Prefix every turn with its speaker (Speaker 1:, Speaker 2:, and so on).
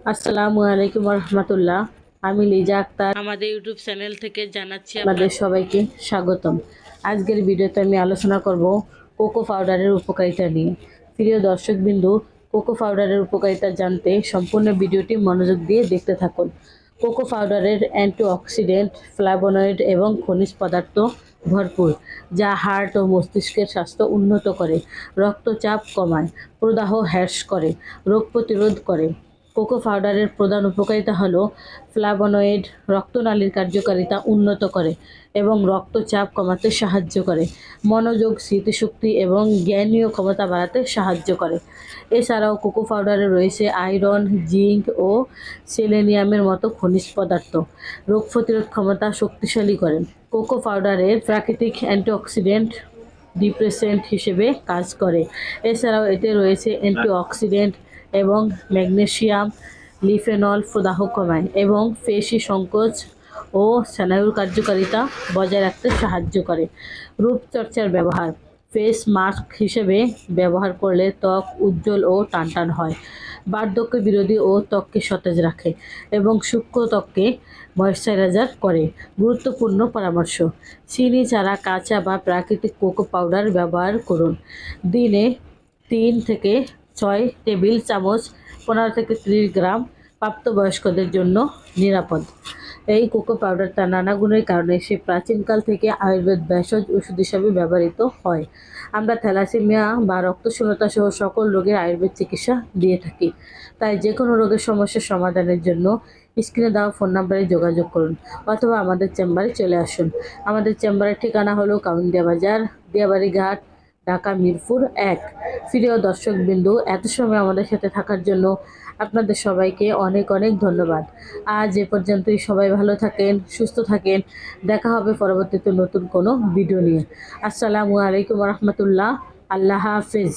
Speaker 1: আসসালামু আলাইকুম রহমতুল্লাহ। আমি লিজা আক্তার আমাদের ইউটিউব চ্যানেল থেকে জানাচ্ছি আপনাদের সবাইকে স্বাগতম। আজকের ভিডিওতে আমি আলোচনা করব কোকো পাউডারের উপকারিতা নিয়ে। প্রিয় দর্শকবিন্দু, কোকো পাউডারের উপকারিতা জানতে সম্পূর্ণ ভিডিওটি মনোযোগ দিয়ে দেখতে থাকুন। কোকো পাউডারের অ্যান্টিঅক্সিডেন্ট, ফ্লাভোনয়েড এবং খনিজ পদার্থ ভরপুর, যা হার্ট ও মস্তিষ্কের স্বাস্থ্য উন্নত করে, রক্তচাপ কমায়, প্রদাহ হ্রাস করে, রোগ প্রতিরোধ করে। কোকো পাউডারের প্রধান উপকারিতা হলো ফ্লাভোনয়েড রক্তনালীর কার্যকারিতা উন্নত করে এবং রক্তচাপ কমাতে সাহায্য করে, মনোযোগ, স্মৃতিশক্তি এবং জ্ঞানীয় ক্ষমতা বাড়াতে সাহায্য করে। এছাড়াও কোকো পাউডারে রয়েছে আয়রন, জিঙ্ক ও সেলেনিয়ামের মতো খনিজ পদার্থ, রোগ প্রতিরোধ ক্ষমতা শক্তিশালী করে। কোকো পাউডারের প্রাকৃতিক অ্যান্টিঅক্সিডেন্ট ডিপ্রেসেন্ট হিসেবে কাজ করে। এছাড়াও এতে রয়েছে অ্যান্টিঅক্সিডেন্ট এবং ম্যাগনেসিয়াম, লিফেনল প্রদাহ কমায় এবং পেশি সংকোচ ও স্নায়ুর কার্যকারিতা বজায় রাখতে সাহায্য করে। রূপচর্চার ব্যবহার: ফেস মাস্ক হিসেবে ব্যবহার করলে ত্বক উজ্জ্বল ও টানটান হয়, বার্ধক্য বিরোধী ও ত্বককে সতেজ রাখে এবং সূক্ষ্ম ত্বককে ময়েশ্চারাইজার করে। গুরুত্বপূর্ণ পরামর্শ: চিনি ছাড়া কাঁচা বা প্রাকৃতিক কোকো পাউডার ব্যবহার করুন। দিনে 3 থেকে 6 টেবিল চামচ, 15 থেকে 30 গ্রাম, প্রাপ্তবয়স্কদের জন্য নিরাপদ। এই কোকো পাউডারটা নানা গুণের কারণে সে প্রাচীনকাল থেকে আয়ুর্বেদ ভেষজ ওষুধ হিসাবে ব্যবহৃত হয়। আমরা থ্যালাসেমিয়া বা রক্তশূন্যতা সহ সকল রোগের আয়ুর্বেদ চিকিৎসা দিয়ে থাকি। তাই যে কোনো রোগের সমস্যার সমাধানের জন্য স্ক্রিনে দেওয়া ফোন নাম্বারে যোগাযোগ করুন অথবা আমাদের চেম্বারে চলে আসুন। আমাদের চেম্বারের ঠিকানা হলো কাউন্দিয়া বাজার, দিয়াবাড়ি ঘাট, ঢাকা মিরপুর 1। প্রিয় দর্শকবিন্দু, এত সময় আমাদের সাথে থাকার জন্য আপনাদের সবাইকে অনেক অনেক ধন্যবাদ। আজ এ পর্যন্তই। সবাই ভালো থাকেন, সুস্থ থাকেন। দেখা হবে পরবর্তীতে নতুন কোনো ভিডিও নিয়ে। আসসালামু আলাইকুম রহমতুল্লাহ। আল্লাহ হাফিজ।